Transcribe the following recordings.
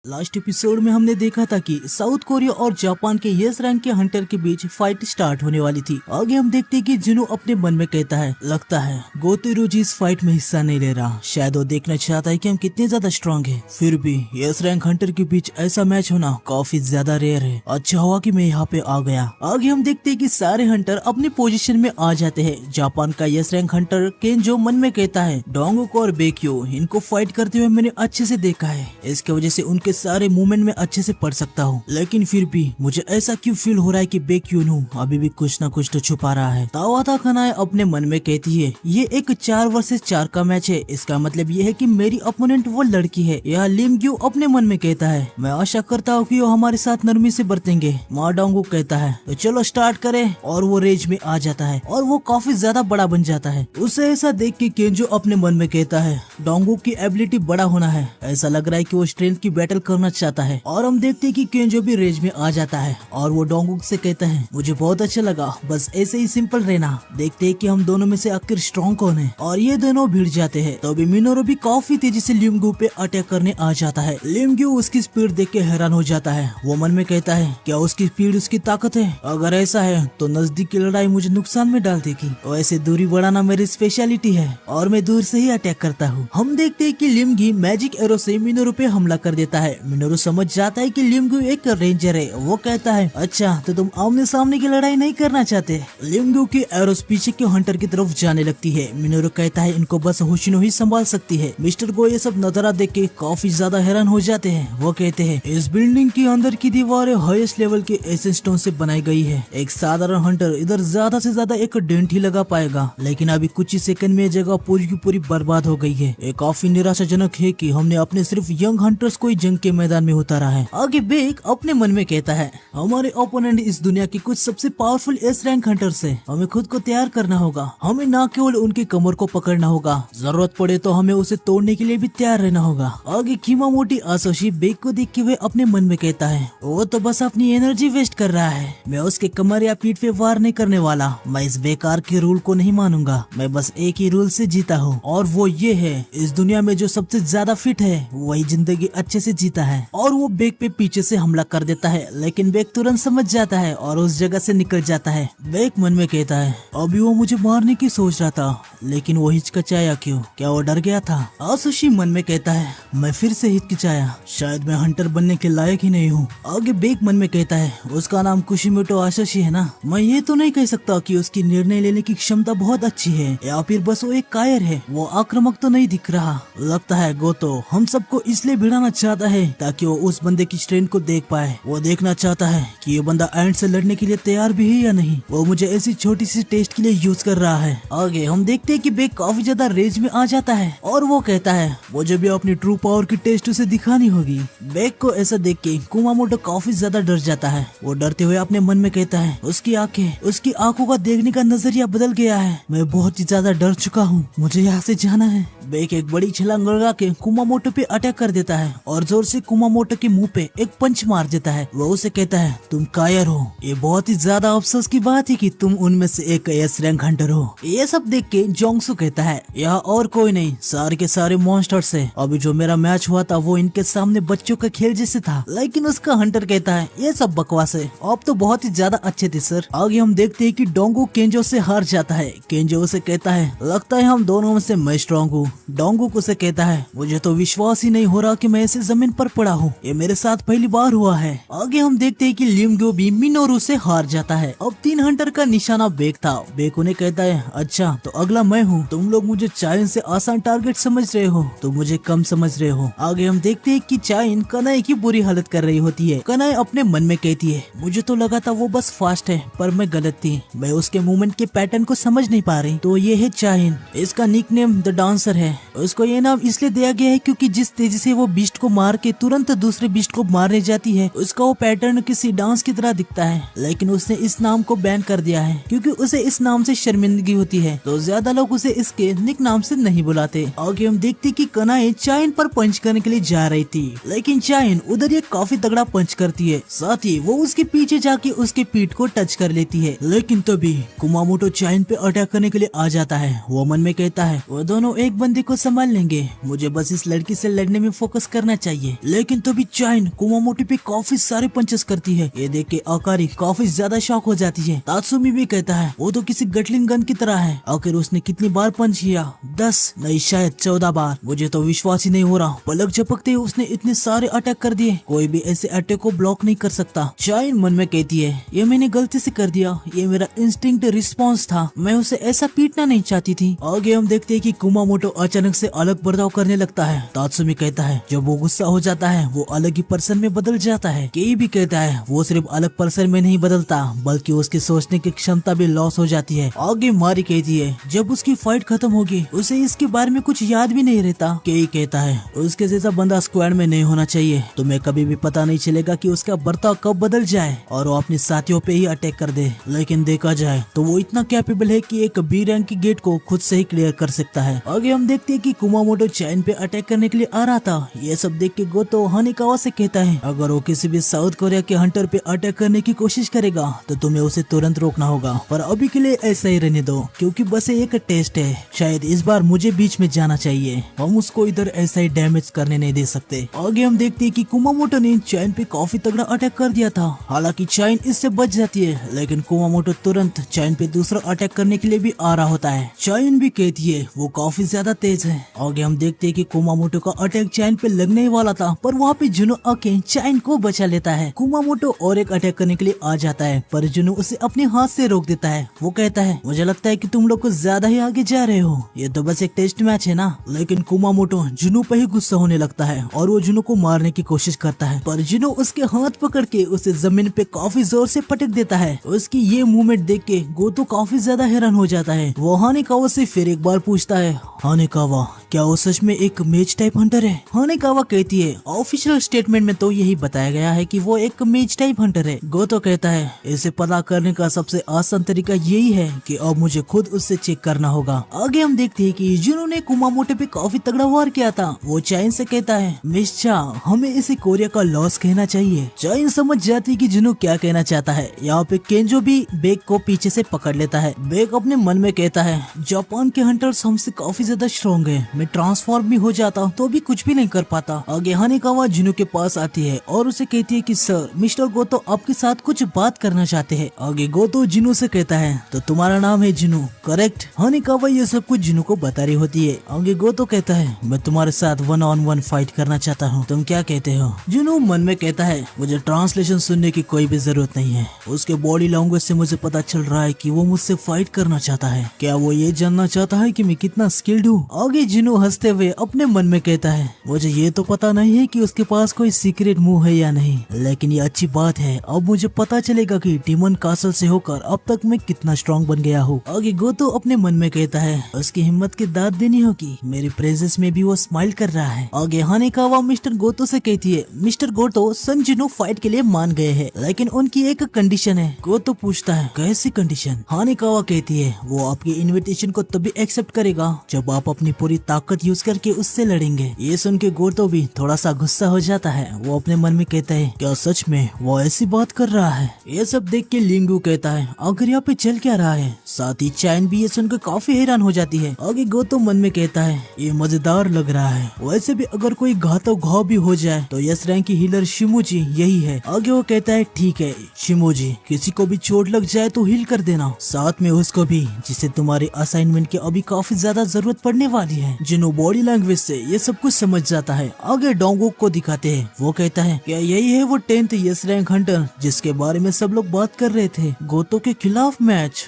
Last episode में हमने देखा था कि साउथ कोरिया और जापान के यस रैंक के हंटर के बीच फाइट स्टार्ट होने वाली थी। आगे हम देखते हैं कि जिनो अपने मन में कहता है, लगता है गोतेरोजी इस फाइट में हिस्सा नहीं ले रहा। शायद वो देखना चाहता है कि हम कितने ज्यादा स्ट्रांग हैं। फिर भी यस रैंक हंटर के बीच ऐसा मैच होना काफी ज्यादा रेयर है। अच्छा हुआ कि मैं यहाँ पे आ गया। आगे हम देखते हैं कि सारे हंटर अपनी पोजीशन में आ जाते हैं। जापान का यस रैंक हंटर केंजो मन में कहता है, डोंगुक और बेक्यो इनको फाइट करते हुए मैंने अच्छे से देखा है। इसके वजह से उनके सारे मूवमेंट में अच्छे से पढ़ सकता हूँ। लेकिन फिर भी मुझे ऐसा क्यों फील हो रहा है कि बेक्यून अभी भी कुछ न कुछ तो छुपा रहा है। तावाता खनाए अपने मन में कहती है, ये एक 4 वर्सेस 4 का मैच है। इसका मतलब ये है कि मेरी अपोनेंट वो लड़की है। यह लिमग्यू अपने मन में कहता है, मैं आशा करता हूँ कि वो हमारे साथ नरमी से बरतेंगे। मा डोंगुक कहता है, तो चलो स्टार्ट करें। और वो रेज में आ जाता है और वो काफी ज्यादा बड़ा बन जाता है। उसे ऐसा देख के केंजो अपने मन में कहता है, डोंगुक की एबिलिटी बड़ा होना है। ऐसा लग रहा है कि वो स्ट्रेंथ की बैटल करना चाहता है। और हम देखते हैं कि केंजो भी रेज में आ जाता है और वो डोंगुक से कहता है, मुझे बहुत अच्छा लगा, बस ऐसे ही सिंपल रहना। देखते हैं कि हम दोनों में से आखिर स्ट्रॉन्ग कौन है। और ये दोनों भिड़ जाते हैं। तो अभी मिनोरू भी काफी तेजी से लिमग्यू पे अटैक करने आ जाता है। लिमग्यू उसकी स्पीड देख के हैरान हो जाता है। वो मन में कहता है, क्या उसकी स्पीड उसकी ताकत है? अगर ऐसा है तो नजदीक की लड़ाई मुझे नुकसान में डाल देगी। वैसे दूरी बढ़ाना मेरी स्पेशलिटी है और मैं दूर से ही अटैक करता हूँ। हम देखते हैं कि लिमगी मैजिक एरो से मिनोरू पे हमला कर देता है। मिनोरू समझ जाता है कि लिमग्यू एक रेंजर है। वो कहता है, अच्छा तो तुम आमने सामने की लड़ाई नहीं करना चाहते। लिमग्यू की एरोस पीछे के हंटर की तरफ जाने लगती है। मिनोरू कहता है, इनको बस होशिनो ही संभाल सकती है। मिस्टर को ये सब नजारा देख के काफी ज्यादा हैरान हो जाते हैं। वो कहते हैं, इस बिल्डिंग की अंदर की दीवारें हाईएस्ट लेवल के एसेंस स्टोन से बनाई गई है। एक साधारण हंटर इधर ज्यादा से ज्यादा एक डेंट ही लगा पाएगा। लेकिन अभी कुछ ही सेकंड में ये जगह पूरी की पूरी बर्बाद हो गई है। ये काफी निराशाजनक है कि हमने अपने सिर्फ यंग हंटर्स को ही जंग के मैदान में उतारा है। आगे बेक अपने मन में कहता है, हमारे ओपोनेंट इस दुनिया की कुछ सबसे पावरफुल एस रैंक हंटर्स है। हमें खुद को तैयार करना होगा। हमें न केवल उनकी कमर को पकड़ना होगा, जरूरत पड़े तो हमें उसे तोड़ने के लिए भी तैयार रहना होगा। आगे किमामोटी आसोशी बेक को देख के हुए अपने मन में कहता है, वो तो बस अपनी एनर्जी वेस्ट कर रहा है। मैं उसके कमर या पीठ पे वार नहीं करने वाला। मैं इस बेकार के रूल को नहीं मानूंगा। मैं बस एक ही रूल से जीता हूँ और वो ये है, इस दुनिया में जो सबसे ज्यादा फिट है वही जिंदगी अच्छे से जीता है। और वो बेक पे पीछे से हमला कर देता है। लेकिन बेक तुरंत समझ जाता है और उस जगह से निकल जाता है। बेक मन में कहता है, अभी वो मुझे मारने की सोच रहा था, लेकिन वो हिचकिचाया क्यों? क्या वो डर गया था? आसुशी मन में कहता है, मैं फिर से हिचकिचाया, शायद मैं हंटर बनने के लायक ही नहीं हूँ। आगे बेक मन में कहता है, उसका नाम कुशिमोटो आसुशी है ना। मैं ये तो नहीं कह सकता कि उसकी निर्णय लेने की क्षमता बहुत अच्छी है या फिर बस वो एक कायर है। वो आक्रामक तो नहीं दिख रहा। लगता है गोतो हम सबको इसलिए भिड़ाना चाहता है ताकि वो उस बंदे की स्ट्रेंथ को देख पाए। वो देखना चाहता है कि ये बंदा एंड से लड़ने के लिए तैयार भी है या नहीं। वो मुझे ऐसी छोटी सी टेस्ट के लिए यूज कर रहा है। आगे हम देखते हैं कि बेक काफी ज्यादा रेज में आ जाता है और वो कहता है, मुझे भी अपनी ट्रू पावर की टेस्ट उसे दिखानी होगी। बेक को ऐसा देख के कुमामोटो काफी ज्यादा डर जाता है। वो डरते हुए अपने मन में कहता है, उसकी आंखों का देखने का नजरिया बदल गया है। मैं बहुत ही ज्यादा डर चुका हूँ, मुझे यहाँ से जाना है। बेक एक बड़ी छलांग लगा के कुमामोटो पे अटैक कर देता है और जोर से कुमामोटो के मुंह पे एक पंच मार देता है। वो उसे कहता है, तुम कायर हो। ये बहुत ही ज्यादा अफसोस की बात है कि तुम उनमें से एक एस रैंक हंटर हो। ये सब देख के जोंगसू कहता है, यह और कोई नहीं, सारे के सारे मॉन्स्टर्स है। अभी जो मेरा मैच हुआ था वो इनके सामने बच्चों का खेल जैसे था। लेकिन उसका हंटर कहता है, ये सब बकवास है, आप तो बहुत ही ज्यादा अच्छे थे सर। आगे हम देखते हैं कि डोंगू केंजो से हार जाता है। केंजो उसे कहता है, लगता है हम दोनों में से मैं स्ट्रॉन्ग हूँ। डोंगू उसे कहता है, मुझे तो विश्वास ही नहीं हो रहा कि मैं ऐसे जमीन पर पड़ा हूँ। ये मेरे साथ पहली बार हुआ है। आगे हम देखते हैं कि लिमग्यो भी मिनोरू से हार जाता है। अब 3 हंटर का निशाना बेक था। बेक उन्हें कहता है, अच्छा तो अगला मैं हूँ। तुम लोग मुझे चाइन से आसान टारगेट समझ रहे हो, तो मुझे कम समझ रहे हो। आगे हम देखते हैं कि चाइन कनाई की बुरी हालत कर रही होती है। कनाई अपने मन में कहती है, मुझे तो लगा था वो बस फास्ट है, पर मैं गलत थी। मैं उसके मूवमेंट के पैटर्न को समझ नहीं पा रही। तो ये है चाइन, इसका निकनेम द डांसर है। उसको ये नाम इसलिए दिया गया है क्योंकि जिस तेजी से वो बीस्ट को मार के तुरंत दूसरे बीस्ट को मारने जाती है, उसका वो पैटर्न किसी डांस की तरह दिखता है। लेकिन उसने इस नाम को बैन कर दिया है क्योंकि उसे इस नाम से शर्मिंदगी होती है, तो ज्यादा लोग उसे इसके निक नाम से नहीं बुलाते। आगे हम देखते कि कनाई चाइन पर पंच करने के लिए जा रही थी, लेकिन चाइन उधर ये काफी तगड़ा पंच करती है। साथ ही वो उसके पीछे जाके उसके पीठ को टच कर लेती है। लेकिन तभी कुमामोटो चाइन पे अटैक करने के लिए आ जाता है। वो मन में कहता है, वो दोनों एक बंदे फैमिली को संभाल लेंगे, मुझे बस इस लड़की से लड़ने में फोकस करना चाहिए। लेकिन तभी चाइन कुमामोटो पे काफी सारे पंचेस करती है। ये देख के अकारी काफी ज्यादा शॉक हो जाती है। तात्सुमी भी कहता है वो तो किसी गटलिंग गन की तरह है। आखिर उसने कितनी बार पंच किया? 10 नहीं शायद 14 बार। मुझे तो विश्वास ही नहीं हो रहा। पलक झपकते ही उसने इतने सारे अटैक कर दिए, कोई भी ऐसे अटैक को ब्लॉक नहीं कर सकता। चाइन मन में कहती है ये मैंने गलती से कर दिया, ये मेरा इंस्टिंक्ट रिस्पॉन्स था, मैं उसे ऐसा पीटना नहीं चाहती थी। आगे हम देखते हैं कि कुमामोटो अचानक से अलग बर्ताव करने लगता है। तात्सुमी कहता है जब वो गुस्सा हो जाता है वो अलग ही पर्सन में बदल जाता है। केई भी कहता है वो सिर्फ अलग पर्सन में नहीं बदलता बल्कि उसकी सोचने की क्षमता भी लॉस हो जाती है। आगे मारी कहती है जब उसकी फाइट खत्म होगी उसे इसके बारे में कुछ याद भी नहीं रहता। केई कहता है उसके जैसा बंदा स्क्वाड में नहीं होना चाहिए, तुम्हें कभी भी पता नहीं चलेगा कि उसका बर्ताव कब बदल जाए और वो अपने साथियों पे ही अटैक कर दे। लेकिन देखा जाए तो वो इतना कैपेबल है कि एक बी रैंक की गेट को खुद से ही क्लियर कर सकता है। आगे हम देखते हैं कि कुमामोटो चाइन पे अटैक करने के लिए आ रहा था। ये सब देख के गोतो हानिकावा से कहता है अगर वो किसी भी साउथ कोरिया के हंटर पे अटैक करने की कोशिश करेगा तो तुम्हें उसे तुरंत रोकना होगा, पर अभी के लिए ऐसा ही रहने दो क्योंकि बस एक टेस्ट है, शायद इस बार मुझे बीच में जाना चाहिए, हम उसको इधर ऐसा ही डैमेज करने नहीं दे सकते। आगे हम देखते हैं कि कुमामोटो ने चाइन पे काफी तगड़ा अटैक कर दिया था। हालांकि चाइन इससे बच जाती है लेकिन कुमामोटो तुरंत चाइन पे दूसरा अटैक करने के लिए भी आ रहा होता है। चाइन भी कहती है वो काफी ज्यादा तेज है। आगे हम देखते हैं कि कुमामोटो का अटैक चाइन पे लगने ही वाला था पर वहाँ पे जुनो आके चाइन को बचा लेता है। कुमामोटो और एक अटैक करने के लिए आ जाता है पर जुनो उसे अपने हाथ से रोक देता है। वो कहता है मुझे लगता है कि तुम लोग कुछ ज्यादा ही आगे जा रहे हो, ये तो बस एक टेस्ट मैच है ना। लेकिन कुमामोटो जुनो पे ही गुस्सा होने लगता है और वो जुनो को मारने की कोशिश करता है पर जुनो उसके हाथ पकड़ के उसे जमीन पे काफी जोर से पटक देता है। उसकी ये मूवमेंट देख के गोतो काफी ज्यादा हैरान हो जाता है। वो हानिकावा से फिर एक बार पूछता है हानिकावा क्या वो सच में एक मेज टाइप हंटर है? हानिकावा कहती है ऑफिशियल स्टेटमेंट में तो यही बताया गया है कि वो एक मेज टाइप हंटर है। गोतो कहता है इसे पता करने का सबसे आसान तरीका यही है कि अब मुझे खुद उससे चेक करना होगा। आगे हम देखते हैं कि जुनो ने कुमामोटो पे काफी तगड़ा वार किया था। वो चाइन से कहता है मिस चा हमें इसे कोरिया का लॉस कहना चाहिए। चाइन समझ जाती है कि जुनो क्या कहना चाहता है। यहाँ पे केंजो भी बेग को पीछे से पकड़ लेता है। बेग अपने मन में कहता है जापान के हंटर्स हमसे काफी ज्यादा स्ट्रॉन्ग है, मैं ट्रांसफॉर्म भी हो जाता तो भी कुछ भी नहीं कर पाता। आगे हानिकावा जुनो के पास आती है और उसे कहती है कि सर मिस्टर गोतो आपके साथ कुछ बात करना चाहते हैं। आगे गोतो जुनो से कहता है तो तुम्हारा नाम है जुनो करेक्ट? हानिकावा ये सब कुछ जुनो को बता रही होती है। आगे गोतो कहता है मैं तुम्हारे साथ 1-on-1 फाइट करना चाहता हूँ, तुम क्या कहते हो? जुनो मन में कहता है मुझे ट्रांसलेशन सुनने की कोई भी जरूरत नहीं है, उसके बॉडी लैंग्वेज से मुझे पता चल रहा है कि वो मुझसे फाइट करना चाहता है। क्या वो ये जानना चाहता है कि मैं कितना स्किल्ड हूँ? आगे जुनो हंसते हुए अपने मन में कहता है मुझे ये तो पता नहीं है कि उसके पास कोई सीक्रेट मूव है या नहीं, लेकिन ये अच्छी बात है, अब मुझे पता चलेगा कि डेमन कासल से होकर अब तक मैं कितना स्ट्रॉन्ग बन गया हूँ। आगे गोतो अपने मन में कहता है उसकी हिम्मत की दाद देनी होगी, मेरे प्रेजेंस में भी वो स्माइल कर रहा है। आगे हानिकावा मिस्टर गोतो से कहती है मिस्टर गोतो सन जुनो फाइट के लिए मान गए हैं लेकिन उनकी एक कंडीशन है। गोतो पूछता है कैसी कंडीशन? हानिकावा कहती है वो आपकी इनविटेशन को तभी एक्सेप्ट करेगा जब आप अपनी पूरी ताकत यूज करके उससे लड़ेंगे। ये सुन के गोतो भी थोड़ा सा गुस्सा हो जाता है। वो अपने मन में कहता है क्या सच में वो ऐसी बात कर रहा है? ये सब देख के लिंगू कहता है आखिर यहाँ पे चल क्या रहा है? साथ ही चाइन भी ये सुनकर काफी हैरान हो जाती है। आगे गोतो मन में कहता है ये मजेदार लग रहा है, वैसे भी अगर कोई घातक घाव भी हो जाए तो यस रैंक की हीलर शिमोजी यही है। आगे वो कहता है ठीक है शिमोजी, किसी को भी चोट लग जाए तो हील कर देना, साथ में उसको भी जिसे तुम्हारे असाइनमेंट की अभी काफी ज्यादा जरूरत पड़ने वाली है। जिनो बॉडी लैंग्वेज से ये सब कुछ समझ जाता है। आगे डोंगो को दिखाते हैं। वो कहता है क्या यही है वो 10th यस रैंक हंटर जिसके बारे में सब लोग बात कर रहे थे, गोतो के खिलाफ मैच?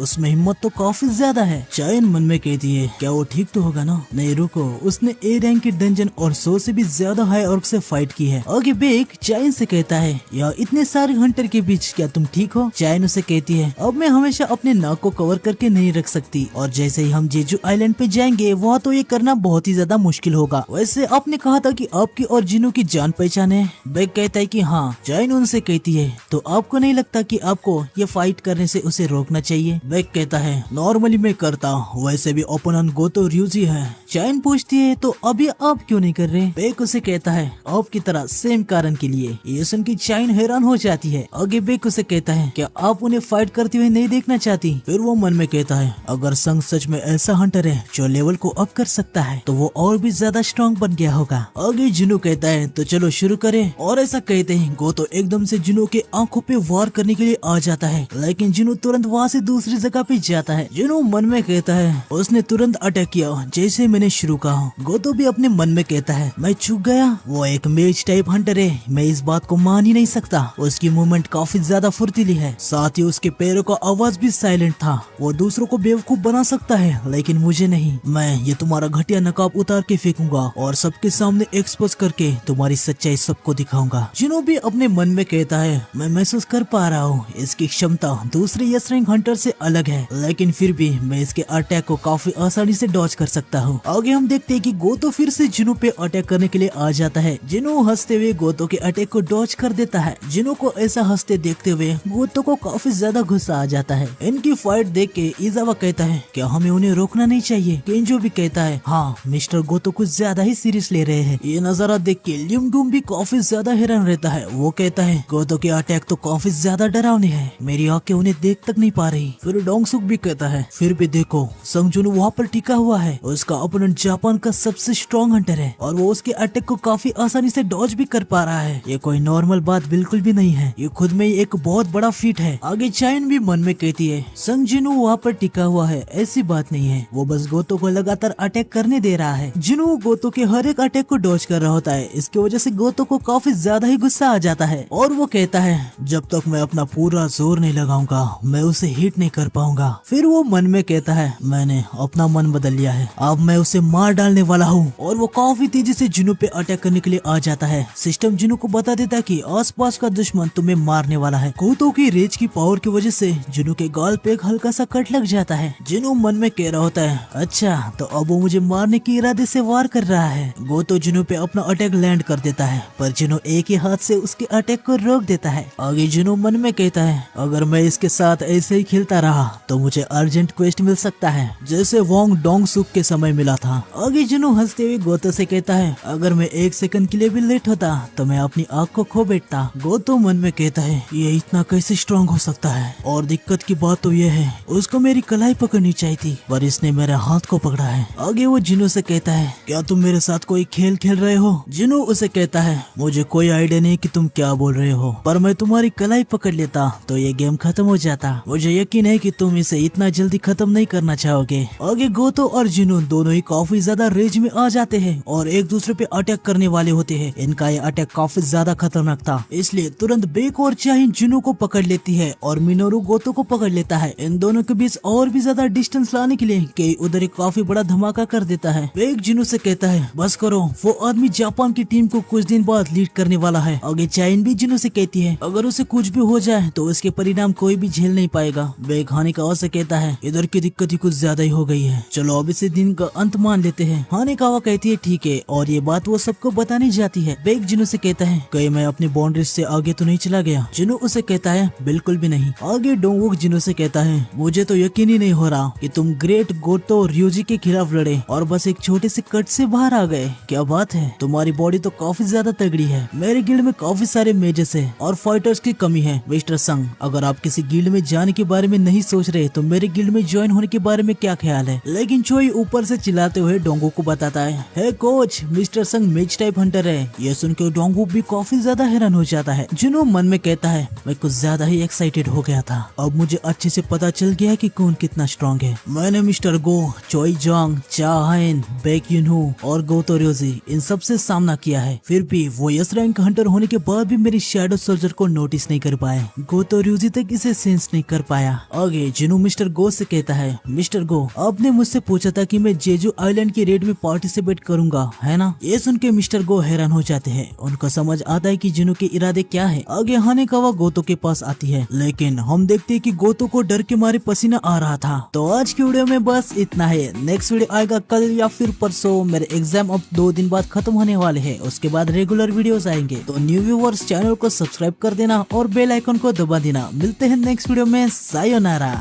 उसमें हिम्मत तो काफी ज्यादा है। चाइन मन में कहती है क्या वो ठीक तो होगा ना? नहीं रुको, उसने ए रैंक के डंजन और 100 से भी ज्यादा हाई ऑर्क से फाइट की है। आगे बेक चाइन से कहता है यार इतने सारे हंटर के बीच क्या तुम ठीक हो? चाइन उसे कहती है अब मैं हमेशा अपने नाक को कवर करके नहीं रख सकती और जैसे ही हम जेजू आइलैंड पे जाएंगे वहाँ तो ये करना बहुत ही ज्यादा मुश्किल होगा। वैसे आपने कहा था कि आपकी और जिनो की जान पहचान है। बेक कहता है कि हाँ। चाइन उनसे कहती है तो आपको नहीं लगता कि आपको ये फाइट करने से उसे रोकना चाहिए? बेक कहता है नॉर्मली मैं करता हूँ, वैसे भी ओपोनेंट गोतो ryuji है। चाइन पूछती है तो अभी आप क्यों नहीं कर रहे? बेक उसे कहता है आपकी तरह सेम कारण के लिए। ये सुन की चाइन हैरान हो जाती है। आगे बेक उसे कहता है क्या आप उन्हें फाइट करते हुए नहीं देखना चाहती? फिर वो मन में कहता है अगर संग सच में ऐसा हंटर है जो लेवल को अप कर सकता है तो वो और भी ज्यादा स्ट्रॉन्ग बन गया होगा। आगे जिनू कहता है तो चलो शुरू करें। और ऐसा कहते ही गोतो एकदम से जिनू के आंखों पे वार करने के लिए आ जाता है, लेकिन जिनू तुरंत वहाँ से दूसरी जगह पे जाता है। जिनू मन में कहता है उसने तुरंत अटैक किया जैसे मैंने शुरू कहा। गोतो भी अपने मन में कहता है मैं चूक गया, वो एक मेज टाइप हंटर है, मैं इस बात को मान ही नहीं सकता। उसकी मूवमेंट काफी ज्यादा फुर्तीली है, साथ ही उसके पैरों का आवाज भी साइलेंट था। वो दूसरों को बेवकूफ बना सकता है लेकिन मुझे नहीं। मैं ये तुम्हारा घटिया नकाब उतार के फेंकूंगा और सबके सामने एक्सपोज करके तुम्हारी सच्चाई सबको दिखाऊंगा। जिनो भी अपने मन में कहता है मैं महसूस कर पा रहा हूँ इसकी क्षमता दूसरे यस रैंक हंटर से अलग है, लेकिन फिर भी मैं इसके अटैक को काफी आसानी से डॉज कर सकता हूँ। आगे हम देखते हैं कि गोतो फिर से जिनो पे अटैक करने के लिए आ जाता है। जिनो हंसते हुए गोतो के अटैक को डॉज कर देता है। जिनो को ऐसा हंसते देखते हुए गोतो को काफी ज्यादा गुस्सा आ जाता है। इनकी फाइट देख के इजावा कहता है क्या हमें उन्हें रोकना नहीं चाहिए? केंजो भी कहता है हाँ मिस्टर गोतो कुछ ज्यादा ही सीरियस ले रहे हैं। ये नजारा देख के लिमडुम भी काफी ज्यादा हैरान रहता है। वो कहता है गोतो के अटैक तो काफी ज्यादा डरावने हैं, मेरी आंखें उन्हें देख तक नहीं पा रही। फिर डोंगसुक भी कहता है फिर भी देखो संगजुन वहाँ पर टिका हुआ है, उसका ओपोनेंट जापान का सबसे स्ट्रॉन्ग हंटर है और वो उसके अटैक को काफी आसानी से डॉज भी कर पा रहा है। ये कोई नॉर्मल बात बिल्कुल भी नहीं है, ये खुद में ही एक बहुत बड़ा फीट है। आगे चाइन भी मन में कहती है संगजिनु वहाँ पर टिका हुआ है, ऐसी बात नहीं है, वो बस गोतो को लगातार अटैक करने दे रहा है। जिनु गोतो के हर एक अटैक को डॉज कर रहा होता है, इसकी वजह से गोतो को काफी ज्यादा ही गुस्सा आ जाता है और वो कहता है जब तक मैं अपना पूरा जोर नहीं लगाऊंगा मैं उसे हिट नहीं कर पाऊंगा। फिर वो मन में कहता है मैंने अपना मन बदल लिया है, अब मैं उसे मार डालने वाला हूँ। और वो काफी तेजी से जिनु पे अटैक करने के लिए आ जाता है। सिस्टम जिनु को बता देता है कि आसपास का दुश्मन तुम्हें मारने वाला है। गोतो की रेज की पावर की वजह से जिनु के गाल पे एक हल्का सा कट लग जाता है। जिनु मन में कह रहा होता है अच्छा तो अब वो मुझे मारने के इरादे से वार कर रहा है। गोतो जिनु पे अपना अटैक लैंड कर देता है पर जिनु एक ही हाथ से उसके अटैक को रोक देता है। आगे जिनु मन में कहता है अगर मैं इसके साथ ऐसे ही खेलता रहा तो मुझे अर्जेंट क्वेस्ट मिल सकता है जैसे वोंग डोंगसुक के समय मिला था। आगे जिनु हंसते हुए गोतो से कहता है अगर मैं एक सेकंड के लिए भी लेट होता तो मैं अपनी आँख को खो बैठता। गोतो मन में कहता है ये इतना कैसे स्ट्रॉन्ग हो सकता है, और दिक्कत की बात तो ये है उसको मेरी कलाई पकड़नी चाहिए थी पर इसने मेरे हाथ को पकड़ा है। आगे वो जिनु से कहता है क्या तुम मेरे साथ कोई खेल खेल रहे हो? जिनु उसे कहता है मुझे कोई आइडिया नहीं कि तुम क्या बोल रहे हो, पर मैं तुम्हारी कलाई पकड़ लेता तो ये गेम खत्म हो जाता। मुझे यकीन है कि तुम इसे इतना जल्दी खत्म नहीं करना चाहोगे। आगे गोतो और जिनु दोनों ही काफी ज्यादा रेज में आ जाते हैं और एक दूसरे पे अटैक करने वाले होते हैं। इनका ये अटैक काफी ज्यादा खतरनाक था, इसलिए तुरंत बेक और चाइन जिनु को पकड़ लेती है और मिनोरू गोतो को पकड़ लेता है। इन दोनों के बीच और भी ज्यादा डिस्टेंस लाने के लिए कई उधर एक काफी बड़ा धमाका कर देता है। बेक जिनु से कहता है बस करो, वो आदमी जापान की टीम को कुछ दिन बाद लीड करने वाला है। आगे चाइन भी जिनु से कहती है अगर उसे कुछ भी हो जाए तो उसके परिणाम कोई भी झेल नहीं पाएगा। बेक हानिकावा से कहता है इधर की दिक्कत ही कुछ ज्यादा ही हो गई है, चलो अब इसे दिन का अंत मान लेते हैं। हानिकावा कहती है ठीक है और ये बात वो सबको बताने जाती है। बेक जिनु से कहता है कहीं मैं अपनी बाउंड्रीज से आगे तो नहीं चला गया? जिनु उसे कहता है बिल्कुल भी नहीं। आगे डोंगवुक जिनु से कहता है मुझे तो यकीन ही नहीं हो रहा कि तुम ग्रेट गोतो ryuji के खिलाफ लड़े और बस एक छोटे से कट से बाहर आ गए। क्या बात है, तुम्हारी बॉडी तो काफी ज्यादा तगड़ी है। मेरे गिल्ड में काफी सारे मेजर्स है और फाइटर्स की कमी है। मिस्टर संग, अगर आप किसी गिल्ड में जाने के बारे में नहीं सोच रहे तो मेरे गिल्ड में ज्वाइन होने के बारे में क्या ख्याल है? लेकिन चोई ऊपर से चिल्लाते हुए डोंगू को बताता है हे कोच, मिस्टर संग मेज टाइप हंटर है। ये सुन के डोंगू भी काफी ज्यादा हैरान हो जाता है। जिनु मन में कहता है मैं कुछ ज्यादा ही एक्साइटेड हो गया था, अब मुझे अच्छे से पता चल गया कि कौन कितना स्ट्रॉन्ग है। मैंने मिस्टर गो, चोई जोंग, चा हाइन, बेक युनहू और गोतो ryuji इन सबसे सामना किया है, फिर भी वो यस रैंक हंटर होने के बाद भी मेरी शैडो सोल्जर को नोटिस नहीं कर पाए। गोतो ryuji तक इसे सेंस नहीं कर पाया। आगे जिनु मिस्टर गो से कहता है मिस्टर गो, आपने मुझसे पूछा था कि मैं जेजू आइलैंड की रेड में पार्टिसिपेट करूंगा, है ना? ये सुन के मिस्टर गो हैरान हो जाते हैं। उनको समझ आता है कि जिनु के इरादे क्या है। आगे हानेकावा गोतो के पास आती है, लेकिन हम देखते हैं कि गोतो को डर के मारे पसीना आ रहा था। तो आज की वीडियो में बस इतना है। नेक्स्ट वीडियो आएगा कल या फिर परसों। मेरे एग्जाम अब 2 दिन बाद खत्म होने वाले हैं, उसके बाद रेगुलर वीडियोस आएंगे। तो न्यू व्यूअर्स चैनल को सब्सक्राइब कर देना और बेल आइकन को दबा देना। मिलते हैं नेक्स्ट वीडियो में। सायोनारा।